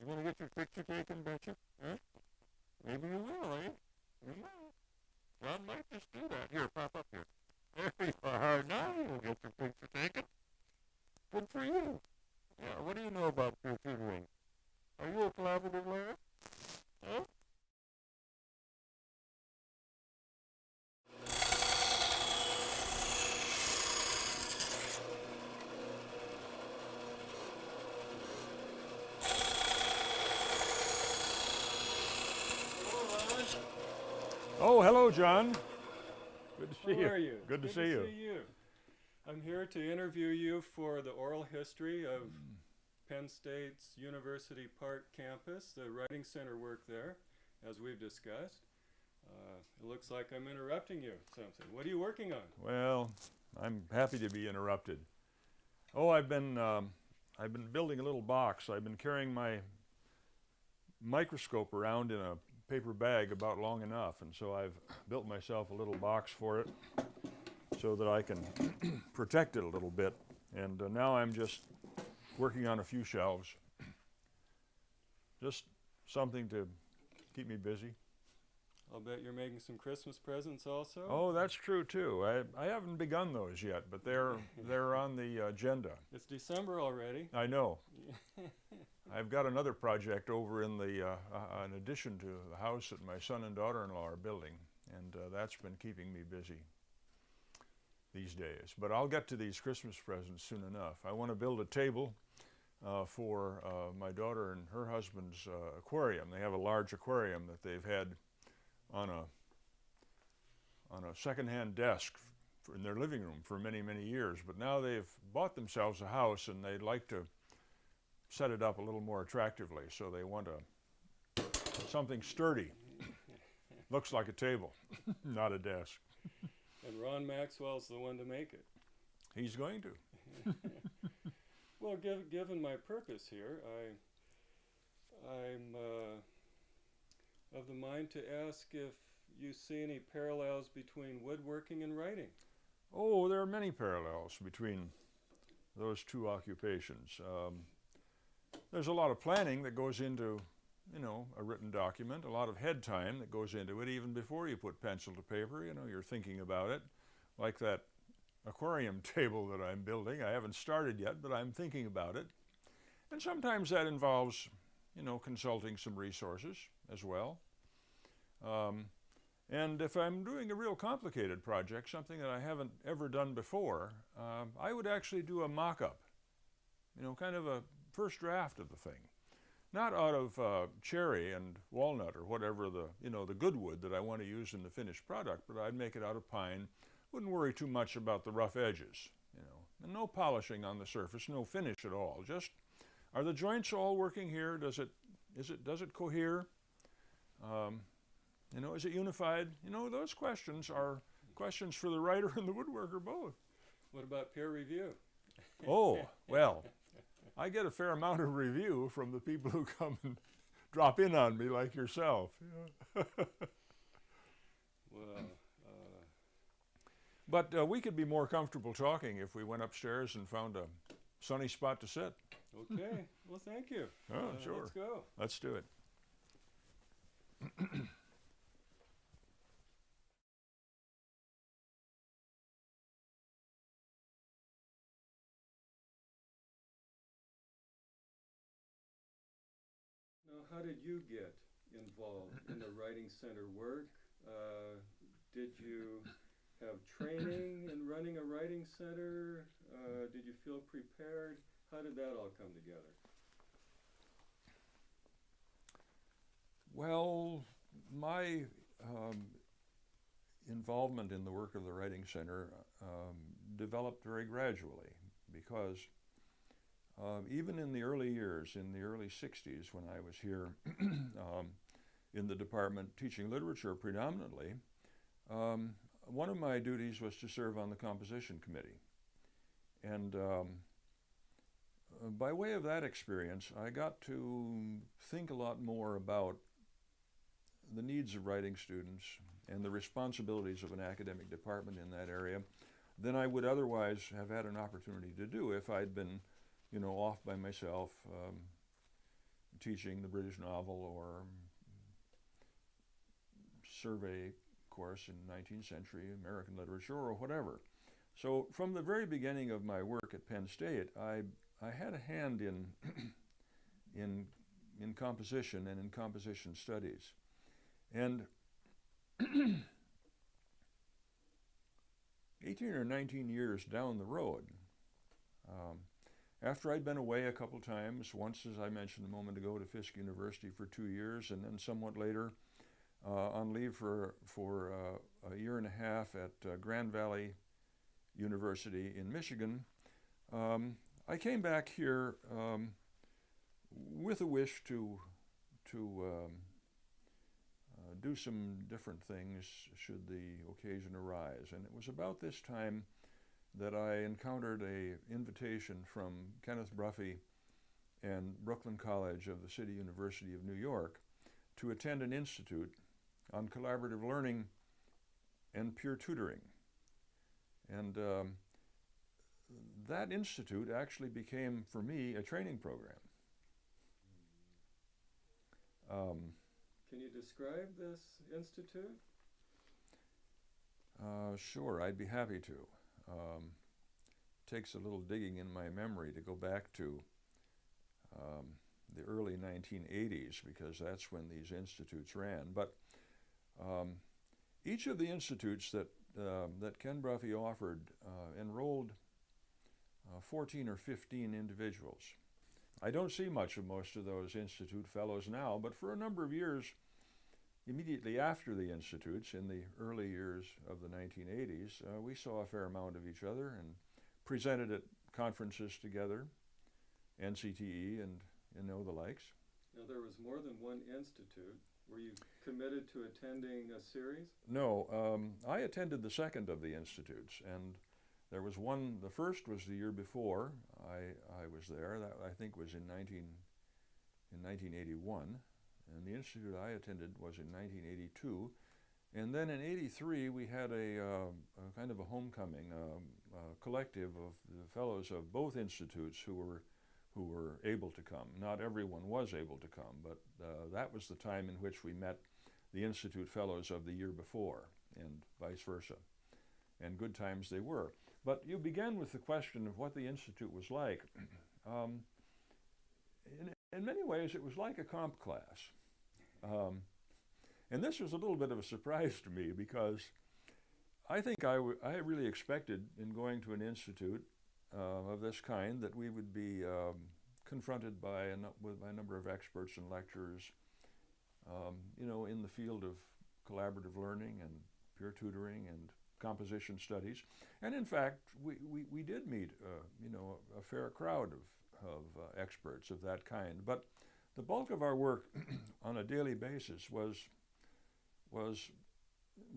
You want to get your picture taken, betcha? Huh? Maybe you will, eh? You might. John might just do that. Here, pop up here. There you are. Now you'll get your picture taken. Good for you. Yeah, what do you know about computing? Are you a collaborative learner? Huh? Oh, hello, John. Good to see How you. are you? It's Good to good see you. see you. I'm here to interview you for the oral history of Penn State's University Park campus, the Writing Center work there, as we've discussed. It looks like I'm interrupting you something. What are you working on? Well, I'm happy to be interrupted. Oh, I've been building a little box. I've been carrying my microscope around in a paper bag about long enough, and so I've built myself a little box for it so that I can protect it a little bit. And now I'm just working on a few shelves. Just something to keep me busy. I'll bet you're making some Christmas presents also. Oh, that's true too. I haven't begun those yet, but they're on the agenda. It's December already. I know. I've got another project over in in addition to the house that my son and daughter-in-law are building, and that's been keeping me busy these days. But I'll get to these Christmas presents soon enough. I want to build a table for my daughter and her husband's aquarium. They have a large aquarium that they've had on a second-hand desk in their living room for many, many years. But now they've bought themselves a house and they'd like to set it up a little more attractively. So they want something sturdy. Looks like a table, not a desk. And Ron Maxwell's the one to make it. He's going to. Well, given my purpose here, I'm of the mind to ask if you see any parallels between woodworking and writing. Oh, there are many parallels between those two occupations. There's a lot of planning that goes into, a written document, a lot of head time that goes into it even before you put pencil to paper. You're thinking about it, like that aquarium table that I'm building. I haven't started yet, but I'm thinking about it. And sometimes that involves, consulting some resources as well. And if I'm doing a real complicated project, something that I haven't ever done before, I would actually do a mock-up, kind of a first draft of the thing. Not out of cherry and walnut or whatever the good wood that I want to use in the finished product, but I'd make it out of pine. Wouldn't worry too much about the rough edges, and no polishing on the surface, no finish at all. Just, are the joints all working here? Does it cohere? Is it unified? Those questions are questions for the writer and the woodworker both. What about peer review? Oh, well, I get a fair amount of review from the people who come and drop in on me like yourself. Well, But we could be more comfortable talking if we went upstairs and found a sunny spot to sit. okay. Well, thank you. Oh, sure. Let's go. Let's do it. Now, how did you get involved in the Writing Center work? Did you have training in running a writing center? Did you feel prepared? How did that all come together? Well, my involvement in the work of the Writing Center developed very gradually because even in the early years, in the early 60s when I was here in the department teaching literature predominantly, one of my duties was to serve on the composition committee. And by way of that experience, I got to think a lot more about the needs of writing students and the responsibilities of an academic department in that area than I would otherwise have had an opportunity to do if I'd been, off by myself, teaching the British novel or survey course in 19th century American literature or whatever. So from the very beginning of my work at Penn State, I had a hand in in composition and in composition studies. And 18 or 19 years down the road, after I'd been away a couple times, once, as I mentioned a moment ago, to Fisk University for 2 years, and then somewhat later on leave for a year and a half at Grand Valley University in Michigan, I came back here with a wish to do some different things should the occasion arise. And it was about this time that I encountered an invitation from Kenneth Bruffy and Brooklyn College of the City University of New York to attend an institute on collaborative learning and peer tutoring. And that institute actually became, for me, a training program. Can you describe this institute? Sure, I'd be happy to. Takes a little digging in my memory to go back to the early 1980s, because that's when these institutes ran. But each of the institutes that Ken Bruffy offered enrolled 14 or 15 individuals. I don't see much of most of those institute fellows now, but for a number of years, immediately after the institutes, in the early years of the 1980s, we saw a fair amount of each other and presented at conferences together, NCTE and the likes. Now, there was more than one institute. Were you committed to attending a series? No, I attended the second of the institutes, and there was one. The first was the year before I was there. That, I think, was in 1981, and the institute I attended was in 1982. And then in '83 we had a kind of a homecoming, a collective of the fellows of both institutes who were able to come. Not everyone was able to come, but that was the time in which we met the institute fellows of the year before, and vice versa. And good times they were. But you began with the question of what the institute was like. In many ways, it was like a comp class. And this was a little bit of a surprise to me, because I think I really expected, in going to an institute of this kind, that we would be confronted by a number of experts and lecturers, in the field of collaborative learning and peer tutoring and composition studies. And in fact, we did meet, a fair crowd of experts of that kind. But the bulk of our work on a daily basis was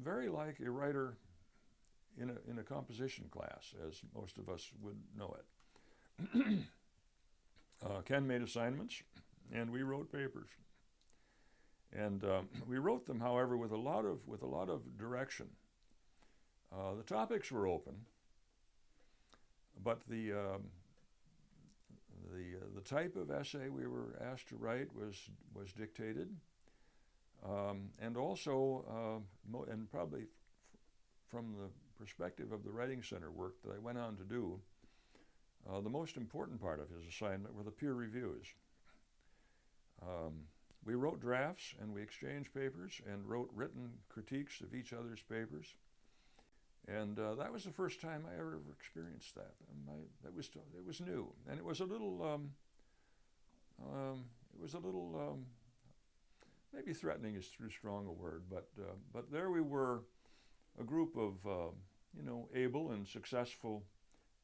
very like a writer in a composition class, as most of us would know it. Ken made assignments, and we wrote papers. And we wrote them, however, with a lot of direction. The topics were open, but the type of essay we were asked to write was dictated, and also, and probably from the perspective of the Writing Center work that I went on to do, the most important part of his assignment were the peer reviews. We wrote drafts, and we exchanged papers and wrote written critiques of each other's papers. And that was the first time I ever experienced that. It was new, and it was a little maybe threatening is too strong a word, but there we were, a group of able and successful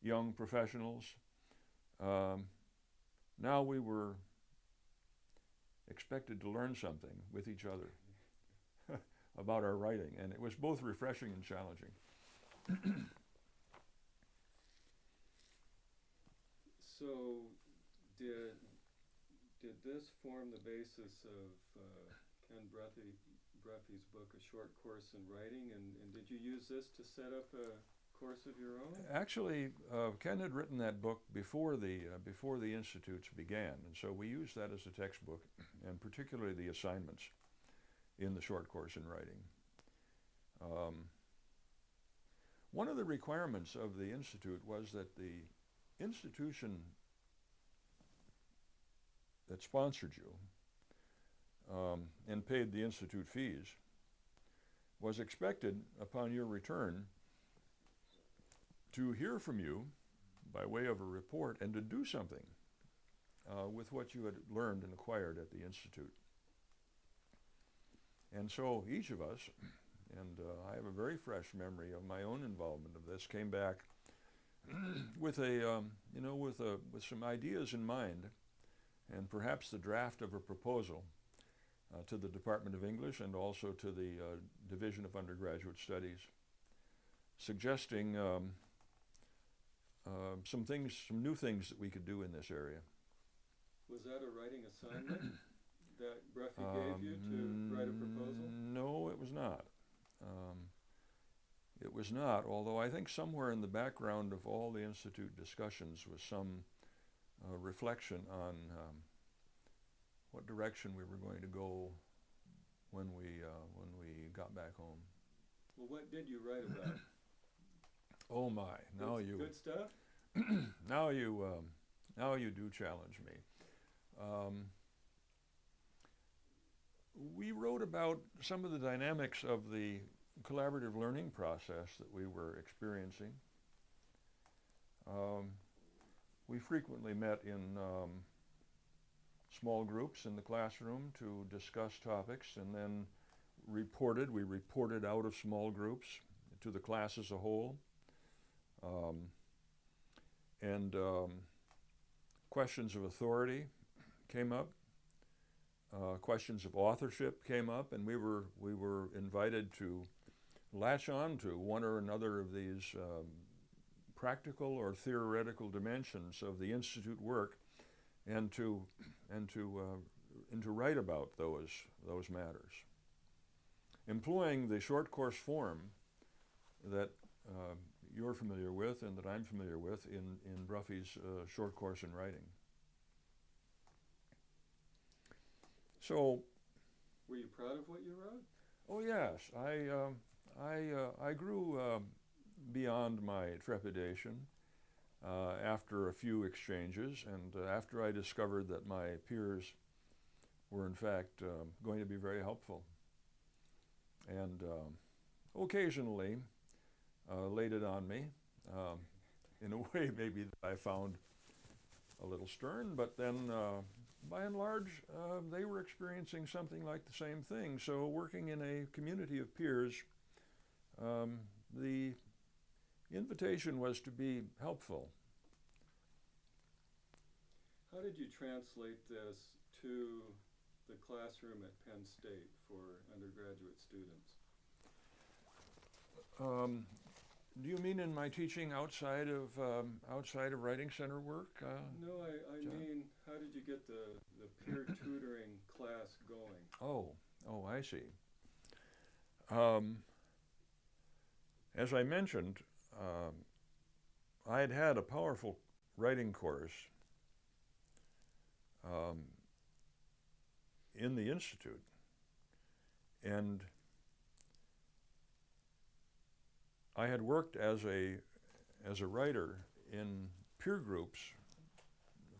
young professionals. Now we were expected to learn something with each other about our writing, and it was both refreshing and challenging. So, did this form the basis of Ken Bruffy's book, A Short Course in Writing, and did you use this to set up a course of your own? Actually, Ken had written that book before the institutes began, and so we used that as a textbook, and particularly the assignments in the short course in writing. One of the requirements of the institute was that the institution that sponsored you and paid the institute fees was expected upon your return to hear from you by way of a report and to do something with what you had learned and acquired at the institute. And so each of us, and I have a very fresh memory of my own involvement of this, came back with with some ideas in mind, and perhaps the draft of a proposal to the Department of English and also to the Division of Undergraduate Studies, suggesting some new things that we could do in this area. Was that a writing assignment that Bruffy gave you to write a proposal? No, it was not. It was not, although I think somewhere in the background of all the institute discussions was some reflection on what direction we were going to go when we got back home. Well, what did you write about? Oh my! Now you good stuff. now you do challenge me. We wrote about some of the dynamics of the collaborative learning process that we were experiencing. We frequently met in small groups in the classroom to discuss topics, and then we reported out of small groups to the class as a whole. Questions of authority came up. Questions of authorship came up, and we were invited to latch on to one or another of these practical or theoretical dimensions of the institute work, and to write about those matters, employing the short course form that you're familiar with and that I'm familiar with in Bruffy's short course in writing. So, were you proud of what you wrote? Oh yes, I grew beyond my trepidation after a few exchanges, and after I discovered that my peers were in fact going to be very helpful, and occasionally laid it on me in a way maybe that I found a little stern, but then by and large, they were experiencing something like the same thing. So working in a community of peers, the invitation was to be helpful. How did you translate this to the classroom at Penn State for undergraduate students? Do you mean in my teaching outside of Writing Center work? No, I mean, how did you get the peer tutoring class going? Oh, I see. As I mentioned, I had a powerful writing course in the Institute, and I had worked as a writer in peer groups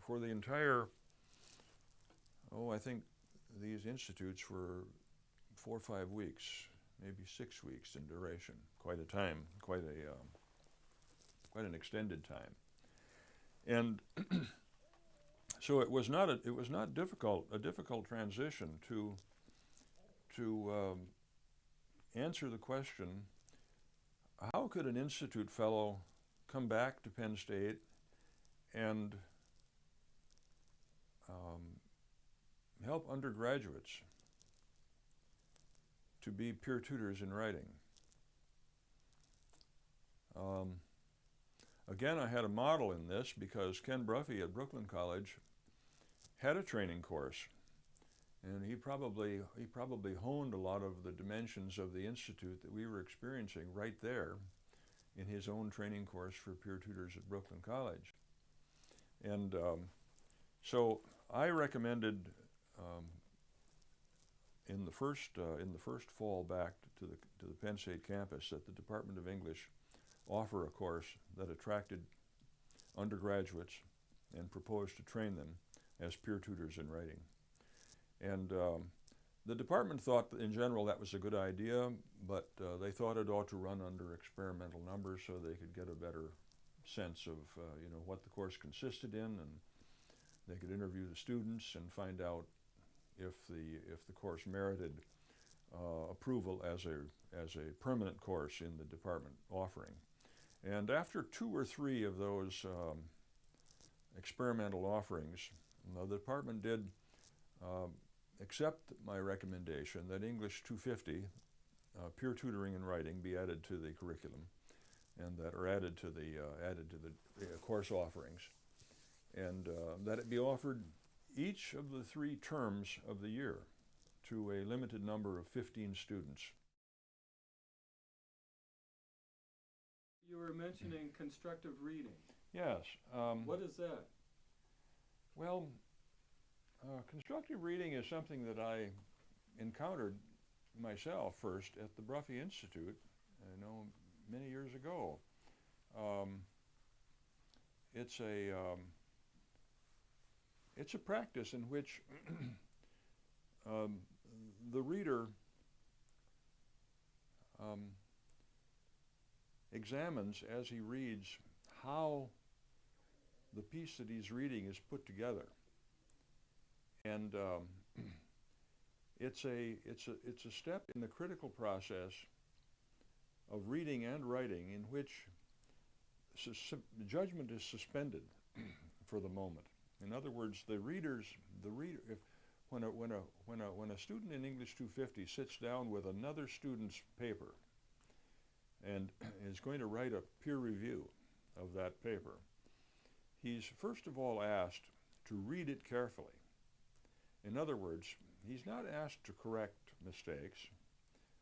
for the entire, I think these institutes were 4 or 5 weeks, maybe 6 weeks in duration. Quite a time, quite an extended time. And so it was not a difficult transition to answer the question, how could an institute fellow come back to Penn State and help undergraduates to be peer tutors in writing? Again, I had a model in this because Ken Bruffy at Brooklyn College had a training course, and he probably honed a lot of the dimensions of the institute that we were experiencing right there in his own training course for peer tutors at Brooklyn College. And so I recommended in the first fall back to the Penn State campus that the Department of English offer a course that attracted undergraduates and proposed to train them as peer tutors in writing. And the department thought that in general that was a good idea, but they thought it ought to run under experimental numbers so they could get a better sense of what the course consisted in, and they could interview the students and find out if the course merited approval as a permanent course in the department offering. And after 2 or 3 of those experimental offerings, the department did accept my recommendation that English 250, peer tutoring and writing, be added to the curriculum, and that are added to the course offerings, and that it be offered each of the 3 terms of the year to a limited number of 15 students. You were mentioning constructive reading. Yes. What is that? Well, constructive reading is something that I encountered myself first at the Bruffy Institute, many years ago. It's a practice in which the reader examines as he reads how the piece that he's reading is put together, and it's a step in the critical process of reading and writing in which judgment is suspended for the moment. In other words, when a student in English 250 sits down with another student's paper and is going to write a peer review of that paper, he's first of all asked to read it carefully. In other words, he's not asked to correct mistakes,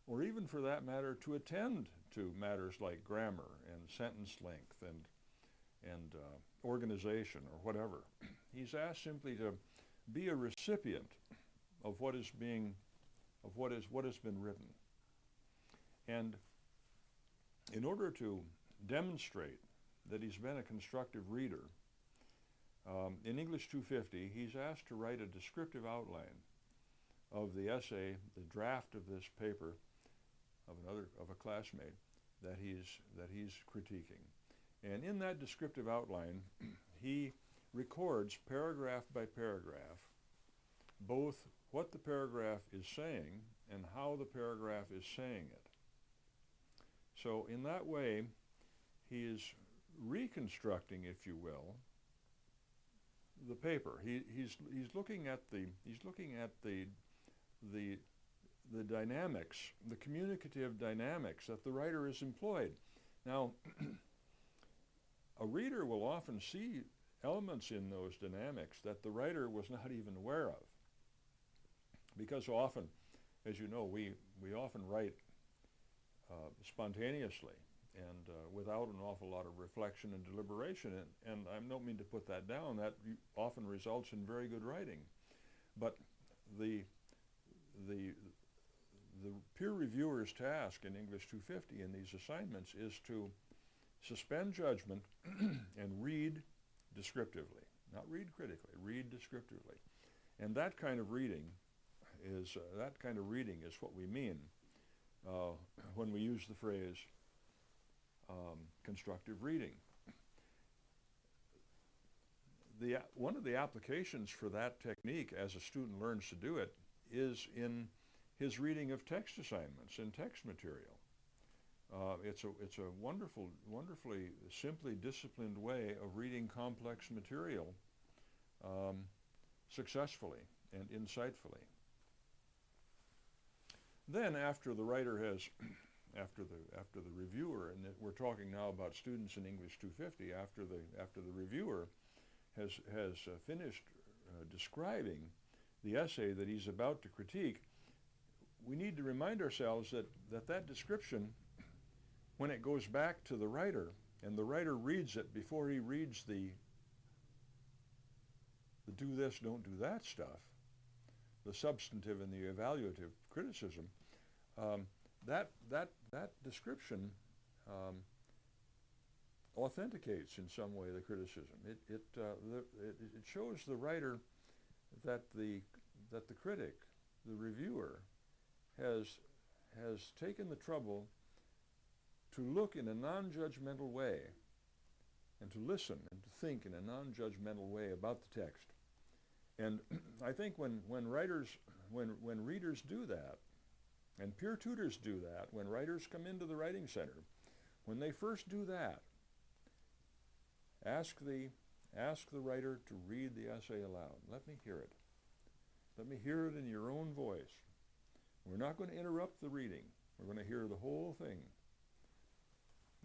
or even for that matter to attend to matters like grammar and sentence length and organization or whatever. He's asked simply to be a recipient of what has been written. And in order to demonstrate that he's been a constructive reader, in English 250, he's asked to write a descriptive outline of the essay, the draft of this paper of a classmate that he's critiquing. And in that descriptive outline, he records paragraph by paragraph both what the paragraph is saying and how the paragraph is saying it. So in that way, he is reconstructing, if you will, the paper. He's looking at the dynamics, the communicative dynamics that the writer has employed. Now, a reader will often see elements in those dynamics that the writer was not even aware of, because often, as you know, we often write spontaneously and without an awful lot of reflection and deliberation, and I don't mean to put that down. That often results in very good writing, but the peer reviewer's task in English 250 in these assignments is to suspend judgment and read descriptively, not read critically, read descriptively. And that kind of reading is what we mean when we use the phrase constructive reading. One of the applications for that technique as a student learns to do it is in his reading of text assignments and text material. It's a wonderfully simply disciplined way of reading complex material successfully and insightfully. Then after the writer has, after the reviewer, and we're talking now about students in English 250, after the reviewer has finished describing the essay that he's about to critique, we need to remind ourselves that description when it goes back to the writer, and the writer reads it before he reads the do this, don't do that stuff, the substantive and the evaluative criticism, that description authenticates in some way the criticism. It shows the writer that the critic, the reviewer, has taken the trouble to look in a non-judgmental way and to listen and to think in a non-judgmental way about the text. And I think when readers do that, and peer tutors do that, when writers come into the Writing Center, when they first do that, ask the writer to read the essay aloud. Let me hear it. Let me hear it in your own voice. We're not going to interrupt the reading. We're going to hear the whole thing.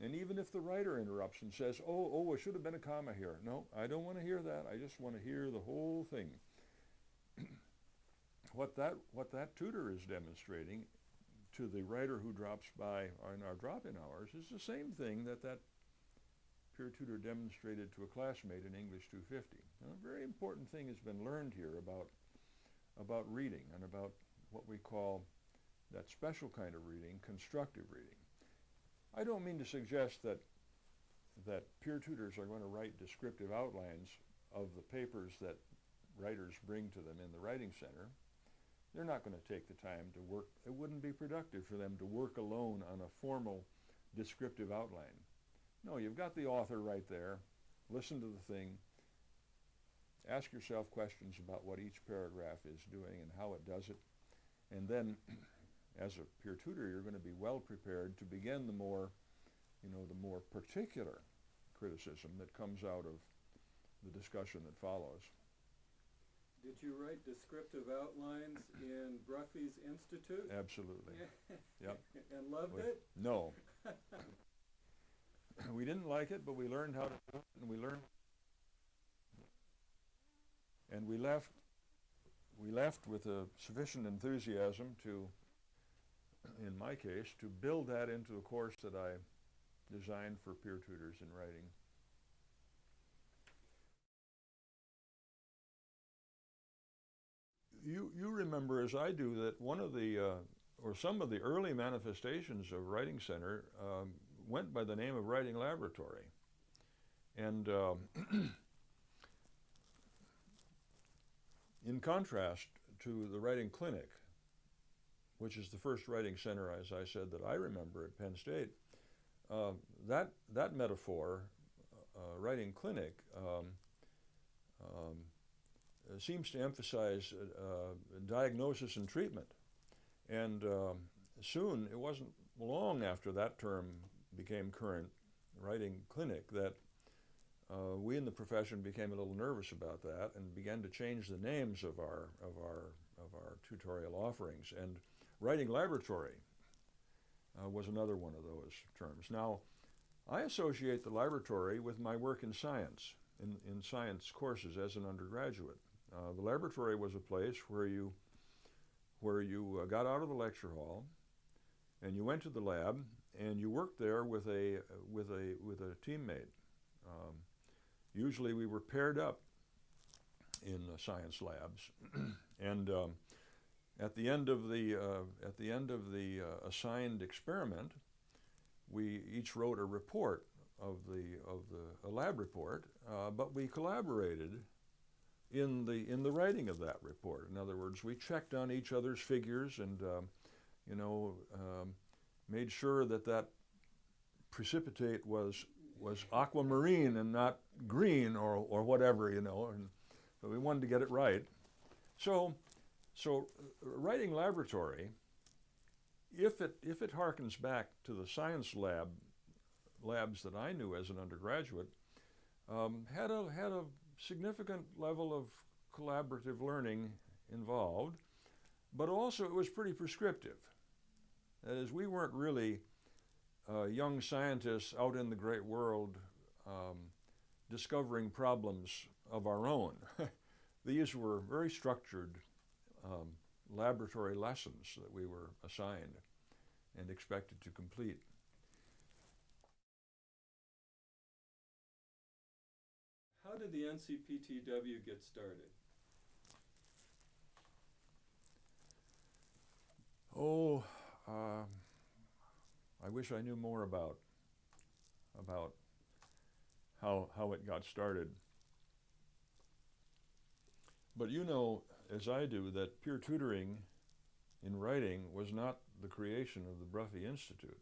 And even if the writer interrupts and says, oh, it should have been a comma here. No, I don't want to hear that. I just want to hear the whole thing. What that tutor is demonstrating to the writer who drops by in our drop-in hours is the same thing that peer tutor demonstrated to a classmate in English 250. And a very important thing has been learned here about reading and about what we call that special kind of reading, constructive reading. I don't mean to suggest that peer tutors are going to write descriptive outlines of the papers that writers bring to them in the Writing Center. They're not going to take the time to work. It wouldn't be productive for them to work alone on a formal descriptive outline. No, you've got the author right there. Listen to the thing. Ask yourself questions about what each paragraph is doing and how it does it. And then, as a peer tutor, you're going to be well prepared to begin the more particular criticism that comes out of the discussion that follows. Did you write descriptive outlines in Bruffy's Institute? Absolutely. Yep. And loved it? No. We didn't like it, but we learned how to do it, and we left with a sufficient enthusiasm to, in my case, to build that into a course that I designed for peer tutors in writing. You remember, as I do, that one of the, or some of the early manifestations of Writing Center went by the name of Writing Laboratory. And in contrast to the Writing Clinic, which is the first writing center, as I said, that I remember at Penn State, that metaphor, Writing Clinic, seems to emphasize diagnosis and treatment. And soon, it wasn't long after that term became current, Writing Clinic, that we in the profession became a little nervous about that and began to change the names of our tutorial offerings. And Writing Laboratory was another one of those terms. Now, I associate the laboratory with my work in science, in science courses as an undergraduate. The laboratory was a place where you got out of the lecture hall and you went to the lab and you worked there with a teammate. Usually we were paired up in science labs, and at the end of the assigned experiment, we each wrote a report a lab report, but we collaborated in the writing of that report. In other words, we checked on each other's figures and made sure that precipitate was aquamarine and not green or whatever, and but we wanted to get it right. So Writing Laboratory, if it harkens back to the science labs that I knew as an undergraduate, had a significant level of collaborative learning involved, but also it was pretty prescriptive. That is, we weren't really young scientists out in the great world discovering problems of our own. These were very structured laboratory lessons that we were assigned and expected to complete. how did the NCPTW get started? Oh, I wish I knew more about how it got started. But you know, as I do, that peer tutoring in writing was not the creation of the Bruffy Institute.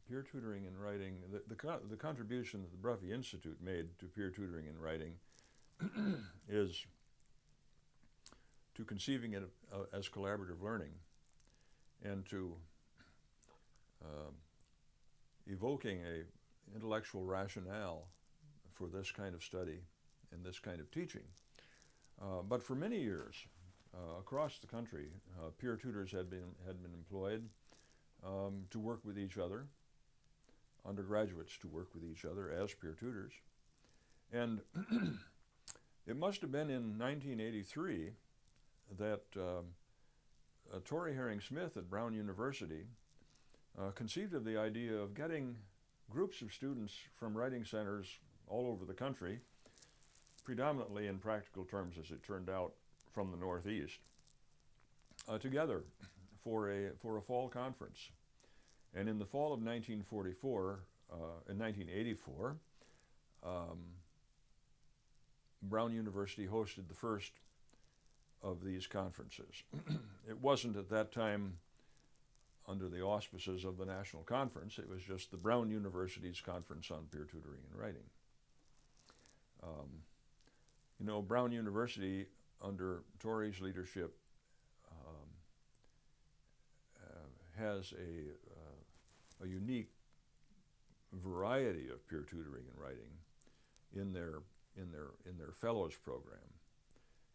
Peer tutoring in writing, the contribution that the Bruffy Institute made to peer tutoring in writing is to conceiving it as collaborative learning and to evoking a intellectual rationale for this kind of study and this kind of teaching. But for many years, across the country, peer tutors had been employed to work with each other, undergraduates to work with each other as peer tutors. And it must have been in 1983 that Torrey Herring Smith at Brown University conceived of the idea of getting groups of students from writing centers all over the country, predominantly in practical terms as it turned out from the Northeast, together for a fall conference. And in the fall of 1984, in 1984, Brown University hosted the first of these conferences. It wasn't at that time under the auspices of the National Conference. It was just the Brown University's Conference on Peer Tutoring and Writing. You know, Brown University, under Torrey's leadership, has a unique variety of peer tutoring and writing in their fellows program,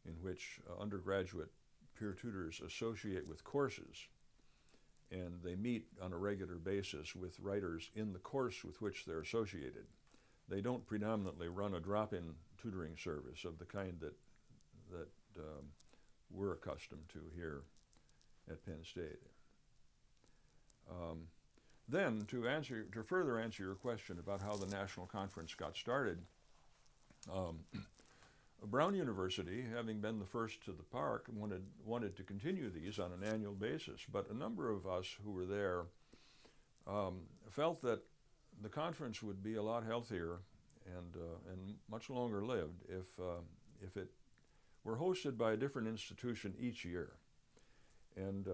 in which undergraduate peer tutors associate with courses, and they meet on a regular basis with writers in the course with which they're associated. They don't predominantly run a drop-in tutoring service of the kind that we're accustomed to here at Penn State. Then, to further answer your question about how the National Conference got started, Brown University, having been the first to the park, wanted to continue these on an annual basis. But a number of us who were there felt that the conference would be a lot healthier and much longer lived if it were hosted by a different institution each year. And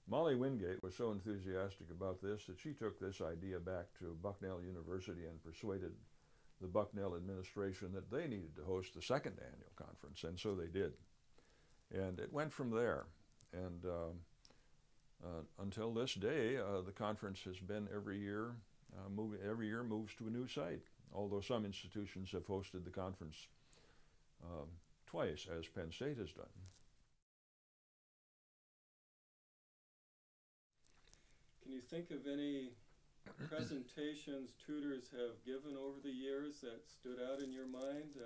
Molly Wingate was so enthusiastic about this that she took this idea back to Bucknell University and persuaded the Bucknell administration that they needed to host the second annual conference, and so they did. And it went from there. And until this day, the conference has been every year moves to a new site, although some institutions have hosted the conference twice, as Penn State has done. Can you think of any presentations tutors have given over the years that stood out in your mind?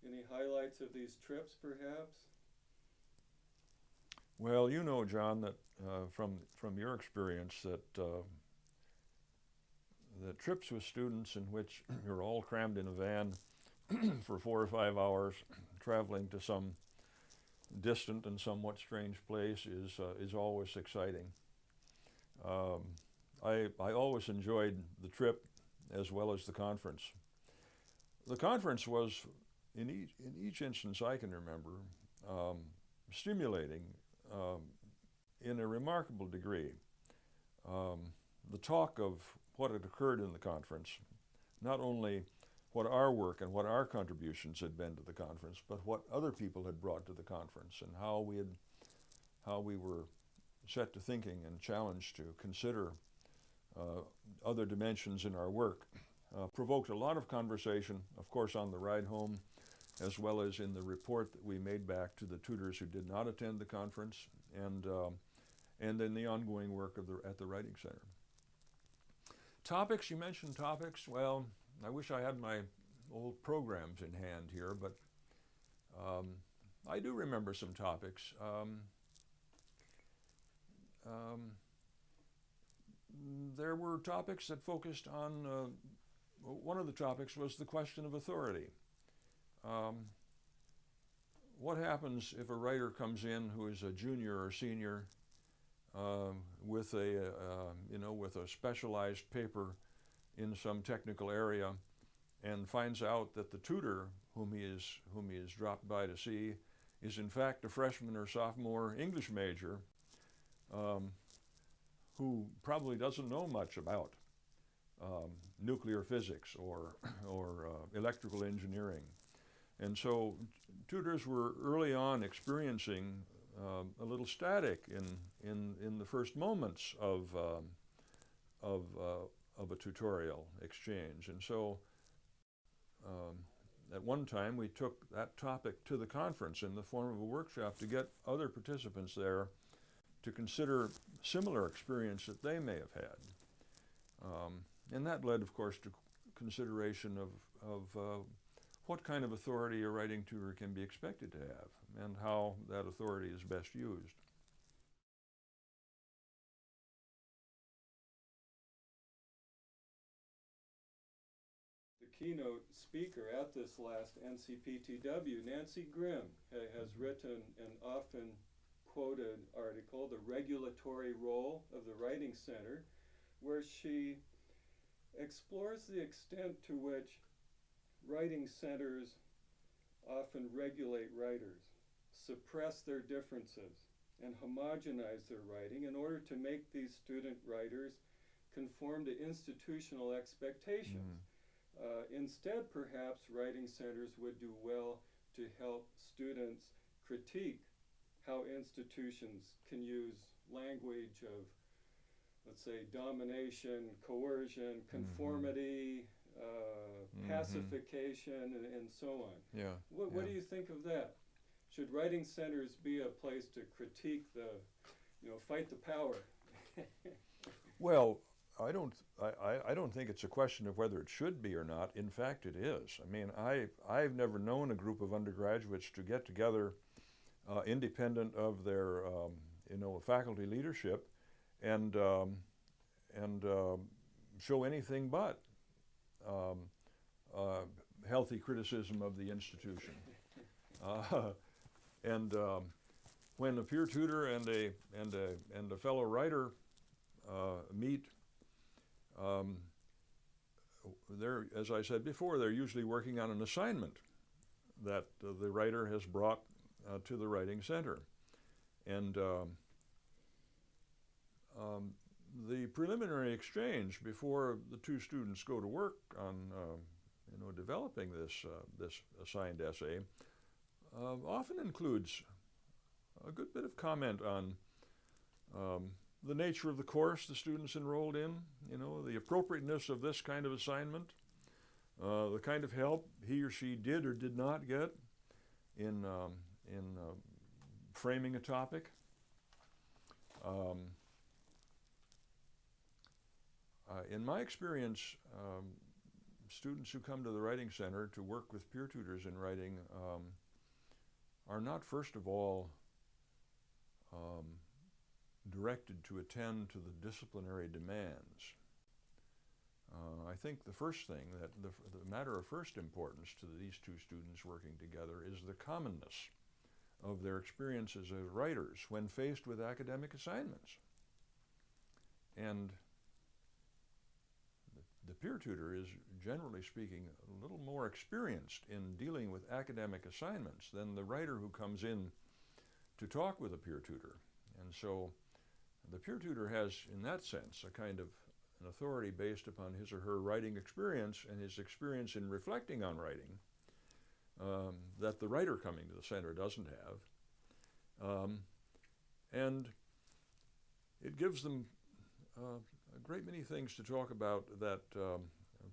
Any highlights of these trips, perhaps? Well, you know, John, that from your experience that trips with students in which you're all crammed in a van for 4 or 5 hours, traveling to some distant and somewhat strange place is always exciting. I always enjoyed the trip as well as the conference. The conference was, in each instance I can remember, stimulating in a remarkable degree. The talk of what had occurred in the conference, not only what our work and what our contributions had been to the conference, but what other people had brought to the conference and how we were set to thinking and challenged to consider other dimensions in our work, provoked a lot of conversation, of course, on the ride home, as well as in the report that we made back to the tutors who did not attend the conference, and in the ongoing work at the Writing Center. Topics, you mentioned topics. Well, I wish I had my old programs in hand here, but I do remember some topics. There were topics that focused on one of the topics was the question of authority. What happens if a writer comes in who is a junior or senior with a specialized paper in some technical area, and finds out that the tutor whom he is dropped by to see is in fact a freshman or sophomore English major who probably doesn't know much about nuclear physics or electrical engineering. And so tutors were early on experiencing a little static in the first moments of a tutorial exchange. And so at one time we took that topic to the conference in the form of a workshop to get other participants there to consider similar experience that they may have had. And that led, of course, to consideration of what kind of authority a writing tutor can be expected to have and how that authority is best used. The keynote speaker at this last NCPTW, Nancy Grimm, has written an often quoted article, The Regulatory Role of the Writing Center, where she explores the extent to which writing centers often regulate writers, suppress their differences, and homogenize their writing in order to make these student writers conform to institutional expectations. Instead, perhaps, writing centers would do well to help students critique how institutions can use language of, let's say, domination, coercion, conformity, pacification, and so on. Yeah. What do you think of that? Should writing centers be a place to critique the, fight the power? Well, I don't think it's a question of whether it should be or not. In fact, it is. I mean, I've never known a group of undergraduates to get together independent of their faculty leadership and show anything but healthy criticism of the institution. When a peer tutor and a fellow writer meet, they're, as I said before, they're usually working on an assignment that the writer has brought to the writing center. And the preliminary exchange before the two students go to work on developing this assigned essay often includes a good bit of comment on the nature of the course the students enrolled in, the appropriateness of this kind of assignment, the kind of help he or she did or did not get in framing a topic. In my experience, students who come to the Writing Center to work with peer tutors in writing are not, first of all, directed to attend to the disciplinary demands. I think the first thing, that the matter of first importance to these two students working together is the commonness of their experiences as writers when faced with academic assignments. And the peer tutor is, generally speaking, a little more experienced in dealing with academic assignments than the writer who comes in to talk with a peer tutor. And so the peer tutor has, in that sense, a kind of an authority based upon his or her writing experience and his experience in reflecting on writing that the writer coming to the center doesn't have. And it gives them a great many things to talk about that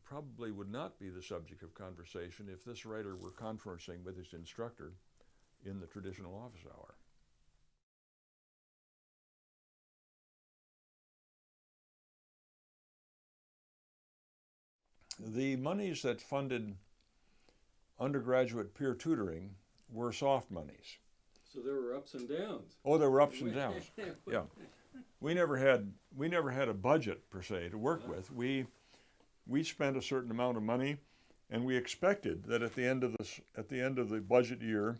probably would not be the subject of conversation if this writer were conferencing with his instructor in the traditional office hour. The monies that funded undergraduate peer tutoring were soft monies. So there were ups and downs. Oh, there were ups and downs. Yeah, we never had a budget per se to work with. We we spent a certain amount of money, and we expected that at the end of the budget year,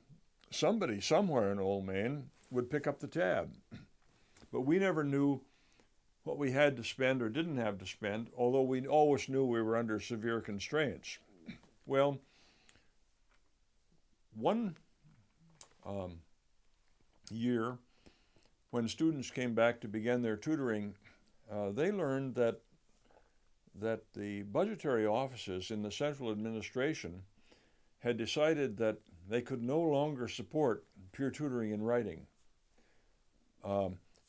somebody somewhere in Old Main would pick up the tab. But we never knew what we had to spend or didn't have to spend, although we always knew we were under severe constraints. Well, one year, when students came back to begin their tutoring, they learned that the budgetary offices in the central administration had decided that they could no longer support peer tutoring in writing,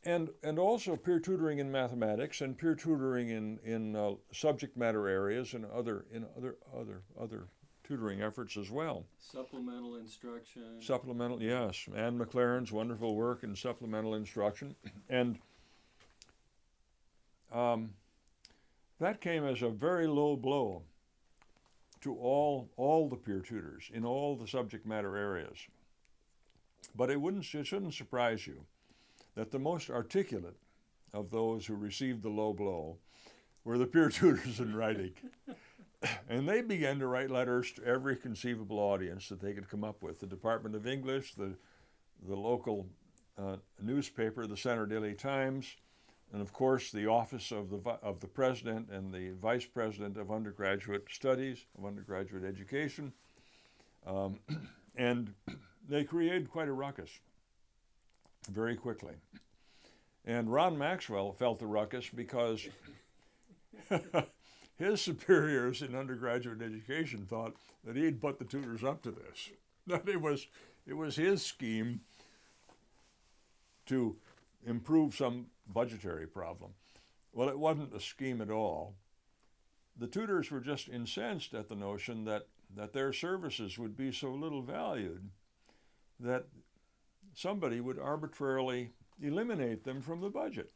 and also peer tutoring in mathematics and peer tutoring in subject matter areas and other tutoring efforts as well. Supplemental instruction. Supplemental, yes. Anne McLaren's wonderful work in supplemental instruction. And that came as a very low blow to all the peer tutors in all the subject matter areas. But it shouldn't surprise you that the most articulate of those who received the low blow were the peer tutors in writing. And they began to write letters to every conceivable audience that they could come up with. The Department of English, the local newspaper, the Center Daily Times, and of course the office of the president and the vice president of undergraduate studies, of undergraduate education. And they created quite a ruckus very quickly. And Ron Maxwell felt the ruckus because his superiors in undergraduate education thought that he'd put the tutors up to this. That it was his scheme to improve some budgetary problem. Well, it wasn't a scheme at all. The tutors were just incensed at the notion that their services would be so little valued that somebody would arbitrarily eliminate them from the budget.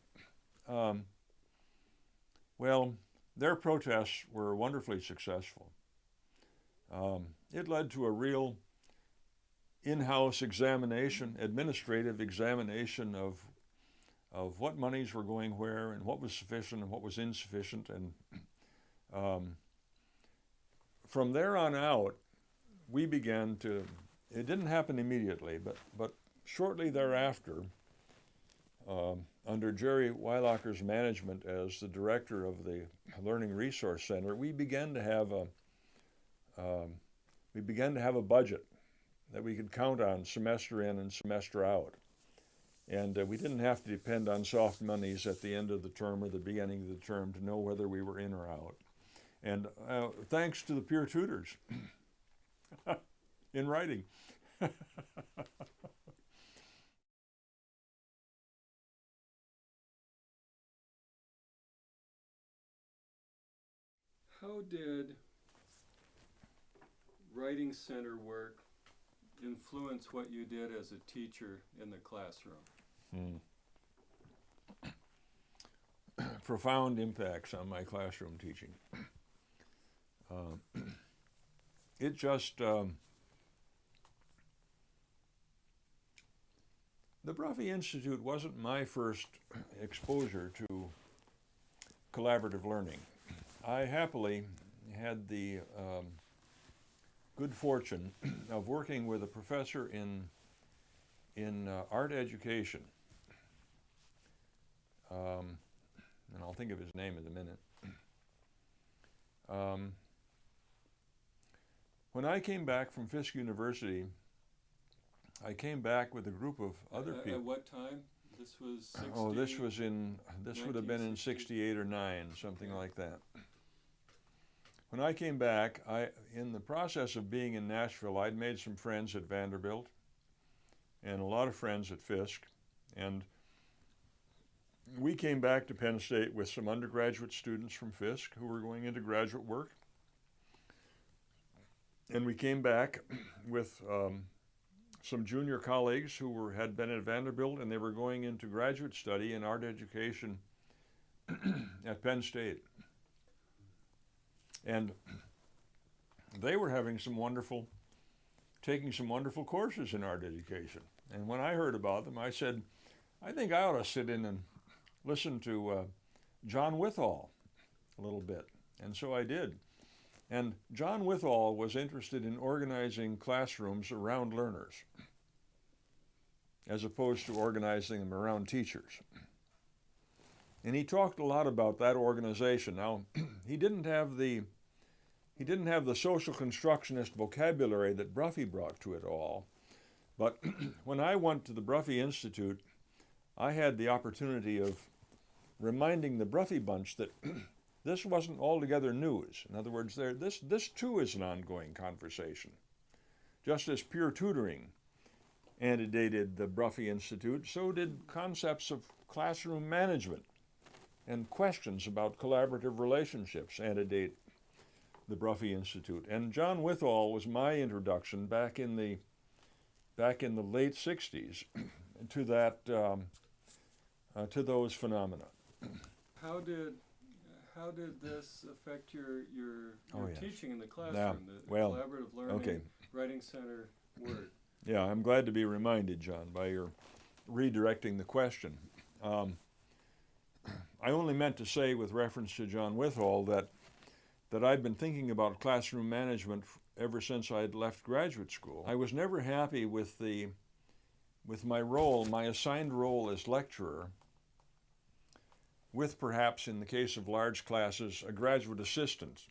Well, their protests were wonderfully successful. It led to a real in-house examination, administrative examination of what monies were going where and what was sufficient and what was insufficient. And from there on out, we began to, it didn't happen immediately, but shortly thereafter, under Jerry Weilacher's management as the director of the Learning Resource Center, we began to have a budget that we could count on semester in and semester out. And we didn't have to depend on soft monies at the end of the term or the beginning of the term to know whether we were in or out. And thanks to the peer tutors in writing. How did writing center work influence what you did as a teacher in the classroom? Profound impacts on my classroom teaching. It just, the Bruffy Institute wasn't my first exposure to collaborative learning. I happily had the good fortune of working with a professor in art education, and I'll think of his name in a minute. When I came back from Fisk University, I came back with a group of other people. At what time? This was 60? Oh, this would have been in 68 or 9, something like that. When I came back, in the process of being in Nashville, I'd made some friends at Vanderbilt and a lot of friends at Fisk. And we came back to Penn State with some undergraduate students from Fisk who were going into graduate work. And we came back with some junior colleagues who had been at Vanderbilt, and they were going into graduate study in art education at Penn State. And they were having taking some wonderful courses in art education. And when I heard about them, I said, I think I ought to sit in and listen to John Withall a little bit. And so I did. And John Withall was interested in organizing classrooms around learners as opposed to organizing them around teachers. And he talked a lot about that organization. Now, he didn't have the social constructionist vocabulary that Bruffy brought to it all. But when I went to the Bruffy Institute, I had the opportunity of reminding the Bruffy bunch that this wasn't altogether news. In other words, this too is an ongoing conversation. Just as peer tutoring antedated the Bruffy Institute, so did concepts of classroom management and questions about collaborative relationships antedate the Bruffy Institute. And John Withall was my introduction back in the late 60s to that to those phenomena. How did this affect your Yes. teaching in the classroom, Now, the well, collaborative learning, okay. writing center work? Yeah, I'm glad to be reminded, John, by your redirecting the question. I only meant to say, with reference to John Withall, that I'd been thinking about classroom management ever since I'd left graduate school. I was never happy with my role, my assigned role as lecturer, with perhaps, in the case of large classes, a graduate assistant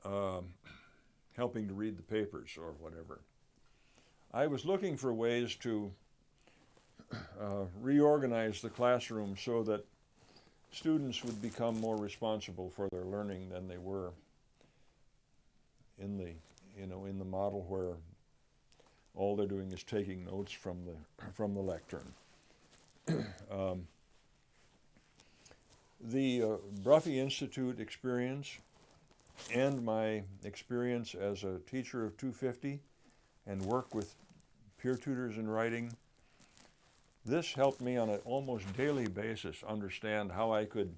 helping to read the papers or whatever. I was looking for ways to reorganize the classroom so that students would become more responsible for their learning than they were in the model where all they're doing is taking notes from the lectern. The Bruffy Institute experience and my experience as a teacher of 250 and work with peer tutors in writing, this helped me on an almost daily basis understand how I could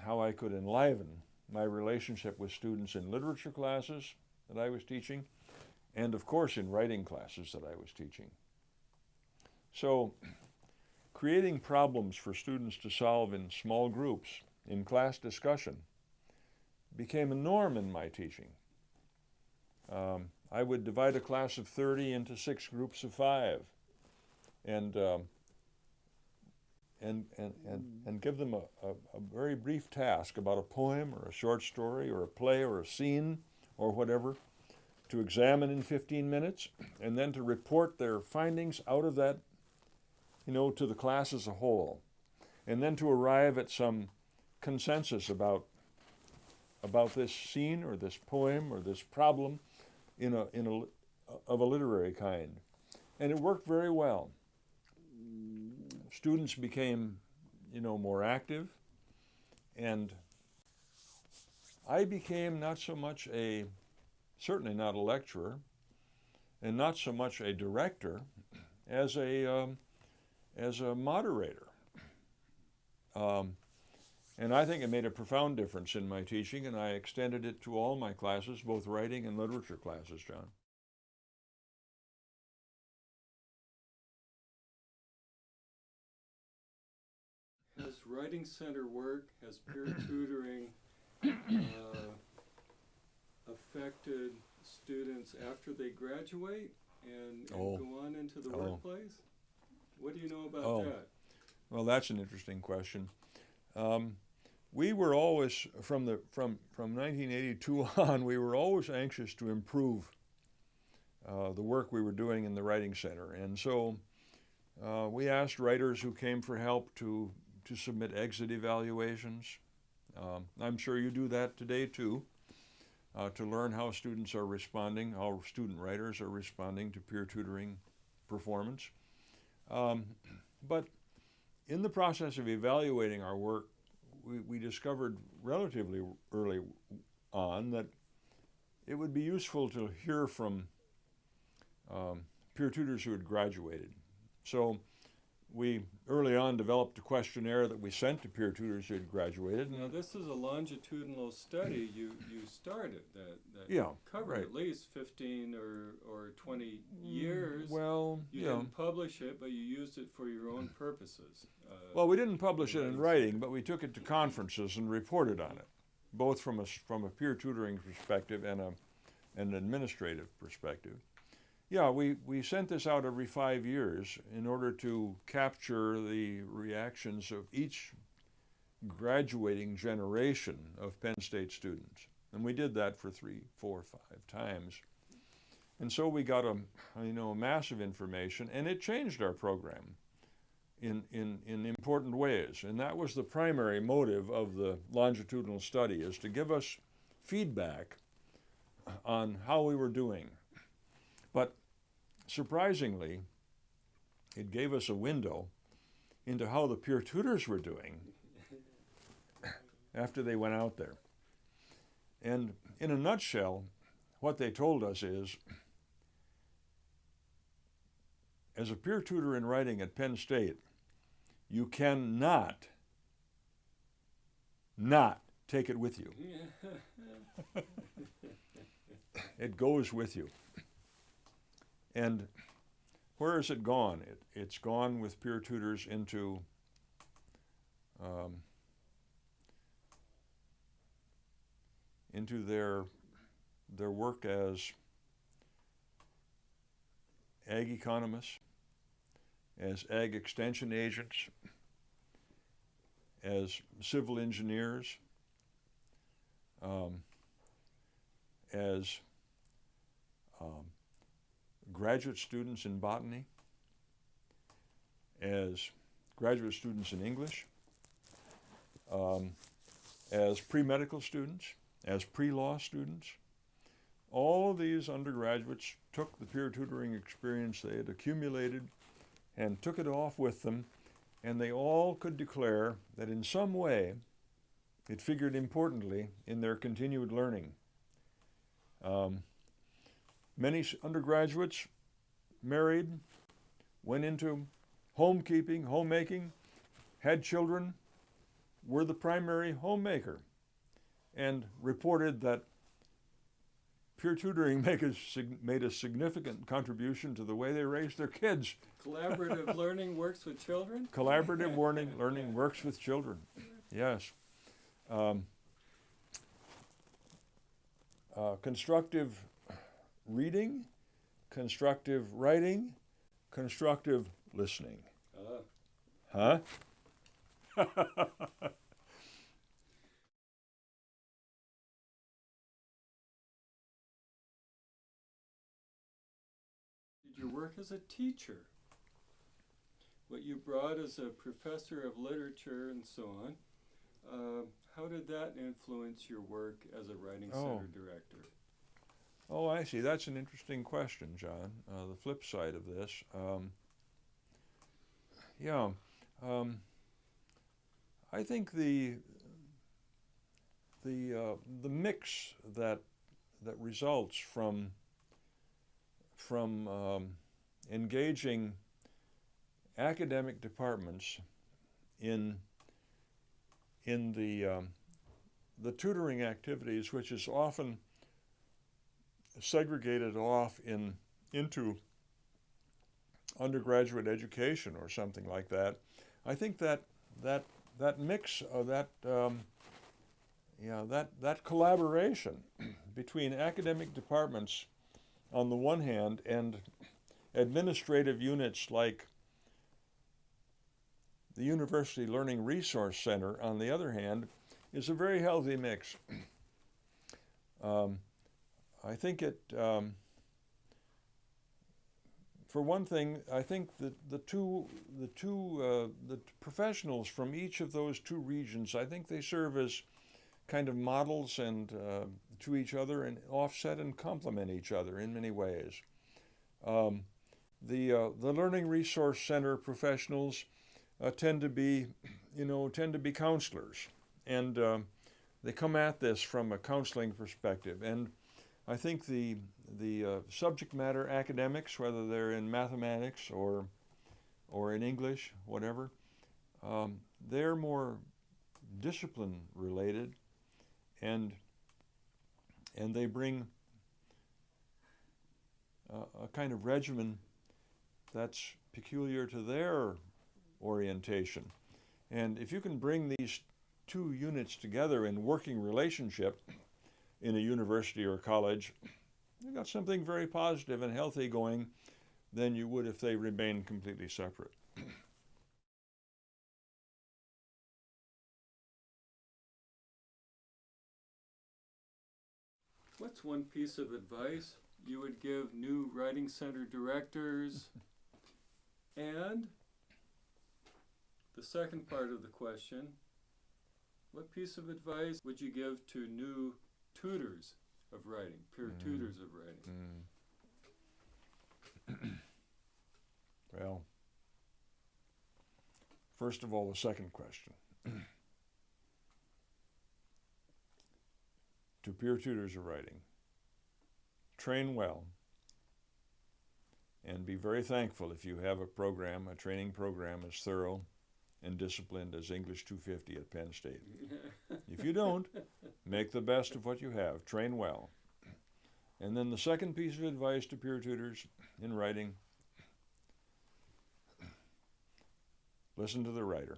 enliven my relationship with students in literature classes that I was teaching, and of course in writing classes that I was teaching. So, creating problems for students to solve in small groups, in class discussion, became a norm in my teaching. I would divide a class of 30 into 6 groups of 5, and give them a very brief task about a poem or a short story or a play or a scene or whatever to examine in 15 minutes, and then to report their findings out of that, to the class as a whole, and then to arrive at some consensus about this scene or this poem or this problem of a literary kind. And it worked very well. Students became, more active, and I became not so much certainly not a lecturer, and not so much a director as a moderator. And I think it made a profound difference in my teaching, and I extended it to all my classes, both writing and literature classes, John. Has writing center work, has peer tutoring affected students after they graduate and go on into the workplace? What do you know about that? Well, that's an interesting question. We were always, from 1982 on, we were always anxious to improve the work we were doing in the Writing Center. And so we asked writers who came for help to submit exit evaluations. I'm sure you do that today too, to learn how students are responding, how student writers are responding to peer tutoring performance. But in the process of evaluating our work, we discovered relatively early on that it would be useful to hear from peer tutors who had graduated. So we early on developed a questionnaire that we sent to peer tutors who had graduated. Now this is a longitudinal study you started that Yeah, covered right. at least 15 or 20 years. Well, you didn't publish it, but you used it for your own purposes. Well, we didn't publish it in writing, but we took it to conferences and reported on it. both from a peer tutoring perspective and an administrative perspective. Yeah, we sent this out every 5 years in order to capture the reactions of each graduating generation of Penn State students. And we did that for 3, 4, 5 times. And so we got a massive information, and it changed our program in important ways. And that was the primary motive of the longitudinal study, is to give us feedback on how we were doing. But surprisingly, it gave us a window into how the peer tutors were doing after they went out there. And in a nutshell, what they told us is, as a peer tutor in writing at Penn State, you cannot not take it with you. It goes with you. And where has it gone? It's gone with peer tutors into their work as ag economists, as ag extension agents, as civil engineers, as graduate students in botany, as graduate students in English, as pre-medical students, as pre-law students. All of these undergraduates took the peer tutoring experience they had accumulated and took it off with them, and they all could declare that in some way it figured importantly in their continued learning. Many undergraduates married, went into homekeeping, homemaking, had children, were the primary homemaker, and reported that peer tutoring made a significant contribution to the way they raised their kids. Collaborative learning works with children? Collaborative learning works with children, yes. Constructive reading, constructive writing, constructive listening. Huh? Your work as a teacher, what you brought as a professor of literature and so on, how did that influence your work as a writing center director? Oh, I see. That's an interesting question, John. The flip side of this. I think the mix that results from engaging academic departments in the tutoring activities, which is often segregated off into undergraduate education or something like that. I think that mix of that collaboration between academic departments on the one hand and administrative units like the University Learning Resource Center on the other hand is a very healthy mix. I think for one thing, I think that the professionals from each of those two regions, I think they serve as kind of models and to each other and offset and complement each other in many ways. The Learning Resource Center professionals tend to be counselors, and they come at this from a counseling perspective. And I think the subject matter academics, whether they're in mathematics or in English, whatever, they're more discipline related, and they bring a kind of regimen that's peculiar to their orientation. And if you can bring these two units together in working relationship in a university or college, you've got something very positive and healthy going than you would if they remained completely separate. What's one piece of advice you would give new writing center directors? And the second part of the question, what piece of advice would you give to new tutors of writing, peer tutors of writing? Well, first of all, the second question. To peer tutors of writing, train well, and be very thankful if you have a program, a training program as thorough and disciplined as English 250 at Penn State. If you don't, make the best of what you have. Train well. And then the second piece of advice to peer tutors in writing, listen to the writer.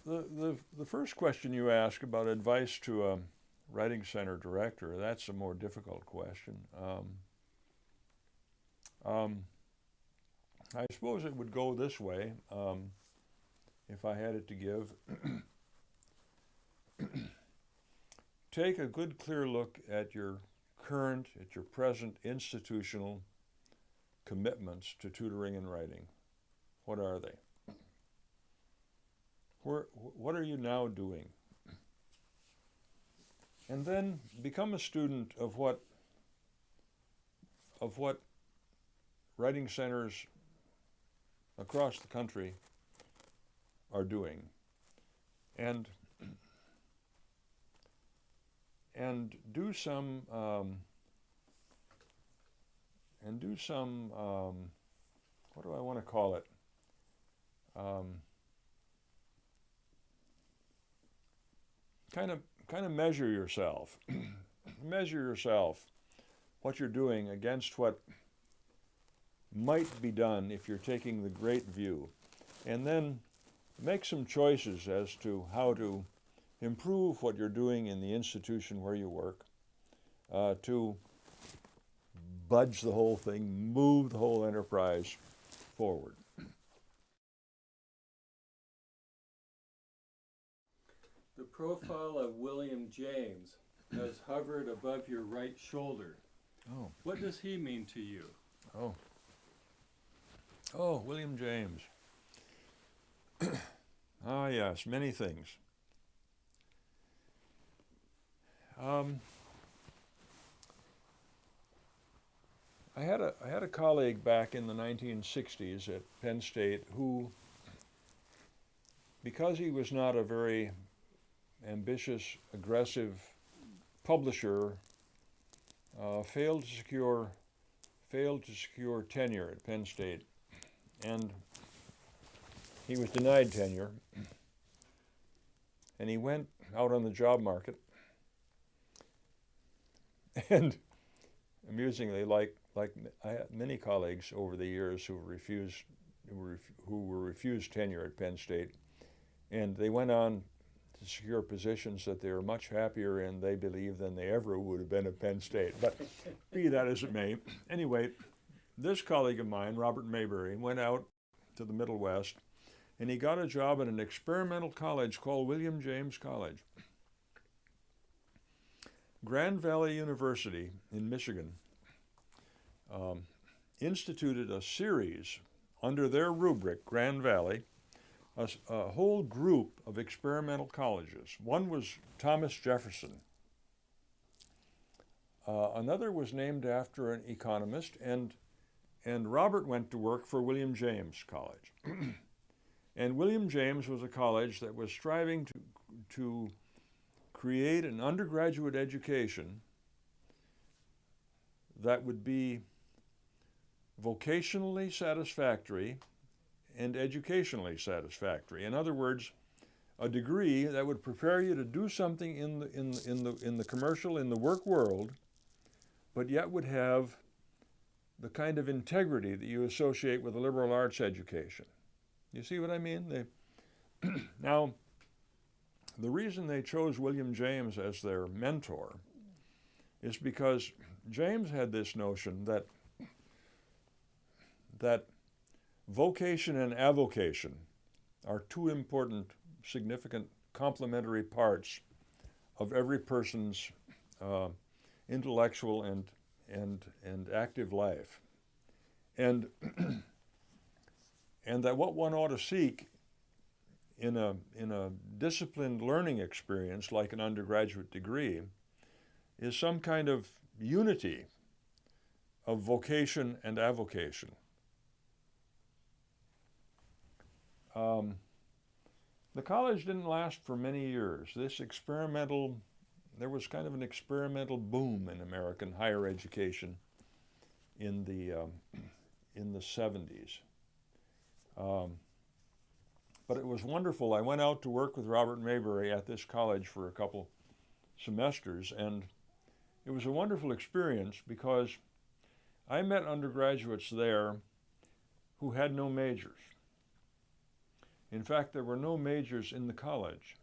The first question you ask about advice to a writing center director, that's a more difficult question. I suppose it would go this way, if I had it to give. Take a good, clear look at your present institutional commitments to tutoring and writing. What are they? What are you now doing? And then become a student of what writing centers across the country are doing, and do some what do I want to call it? Kind of measure yourself. Measure yourself, what you're doing against what might be done if you're taking the great view, and then make some choices as to how to improve what you're doing in the institution where you work, to budge the whole thing, move the whole enterprise forward. The profile of William James has hovered above your right shoulder. Oh. What does he mean to you? Oh, William James. Ah, yes, many things. I had a colleague back in the 1960s at Penn State who, because he was not a very ambitious, aggressive publisher, failed to secure tenure at Penn State, and he was denied tenure, and he went out on the job market, and amusingly, like I had many colleagues over the years who were refused tenure at Penn State, and they went on to secure positions that they were much happier in, they believe, than they ever would have been at Penn State. But be that as it may, anyway, this colleague of mine, Robert Mayberry, went out to the Middle West, and he got a job at an experimental college called William James College. Grand Valley University in Michigan instituted a series under their rubric, Grand Valley, a whole group of experimental colleges. One was Thomas Jefferson. Another was named after an economist, and Robert went to work for William James College. And William James was a college that was striving to create an undergraduate education that would be vocationally satisfactory and educationally satisfactory. In other words, a degree that would prepare you to do something in the commercial, in the work world, but yet would have the kind of integrity that you associate with a liberal arts education. You see what I mean? Now, the reason they chose William James as their mentor is because James had this notion that vocation and avocation are two important, significant, complementary parts of every person's intellectual and active life, and and that what one ought to seek in a disciplined learning experience like an undergraduate degree is some kind of unity of vocation and avocation. The college didn't last for many years. There was kind of an experimental boom in American higher education in the 70s. But it was wonderful. I went out to work with Robert Maybury at this college for a couple semesters, and it was a wonderful experience because I met undergraduates there who had no majors. In fact, there were no majors in the college.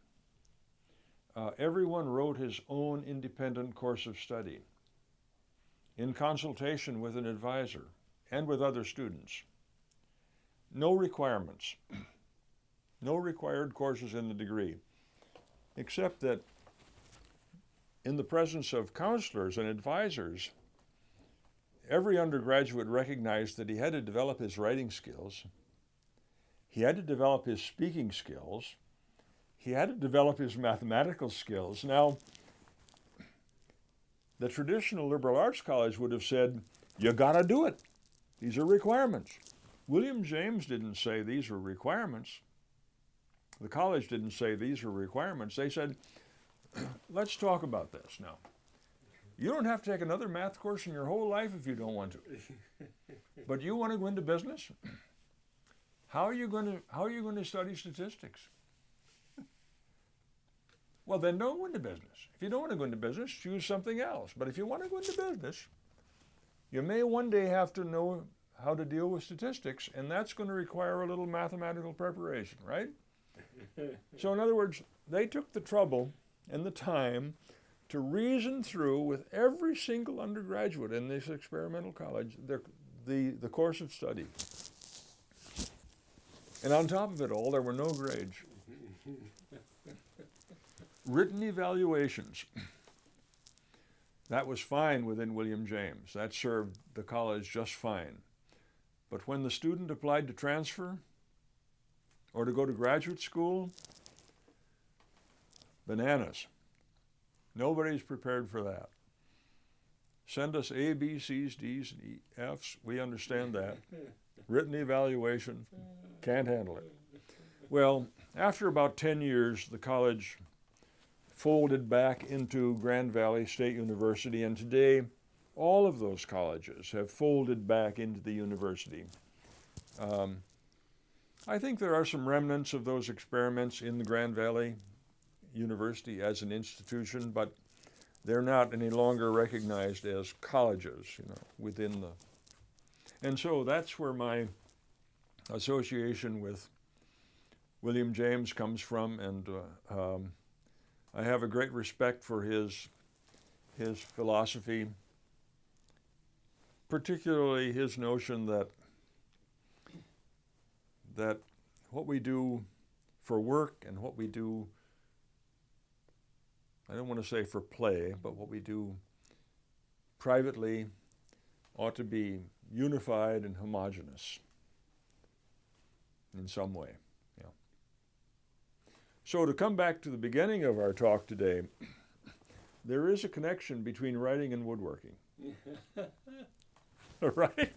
Everyone wrote his own independent course of study in consultation with an advisor and with other students. No requirements, no required courses in the degree, except that in the presence of counselors and advisors, every undergraduate recognized that he had to develop his writing skills, he had to develop his speaking skills, he had to develop his mathematical skills. Now, the traditional liberal arts college would have said, you gotta do it. These are requirements. William James didn't say these were requirements. The college didn't say these were requirements. They said, let's talk about this now. You don't have to take another math course in your whole life if you don't want to. But you want to go into business? How are you going to study statistics? Well, then don't go into business. If you don't want to go into business, choose something else. But if you want to go into business, you may one day have to know how to deal with statistics, and that's going to require a little mathematical preparation, right? So in other words, they took the trouble and the time to reason through with every single undergraduate in this experimental college the course of study. And on top of it all, there were no grades. Written evaluations. That was fine within William James. That served the college just fine. But when the student applied to transfer or to go to graduate school, bananas. Nobody's prepared for that. Send us A, B, C's, D's, and E, F's. We understand that. Written evaluation, can't handle it. Well, after about 10 years, the college folded back into Grand Valley State University, and today all of those colleges have folded back into the university. I think there are some remnants of those experiments in the Grand Valley University as an institution, but they're not any longer recognized as colleges, within the... And so that's where my association with William James comes from, and I have a great respect for his philosophy, particularly his notion that what we do for work and what we do, I don't want to say for play, but what we do privately ought to be unified and homogeneous in some way. Yeah. So to come back to the beginning of our talk today, there is a connection between writing and woodworking. Right?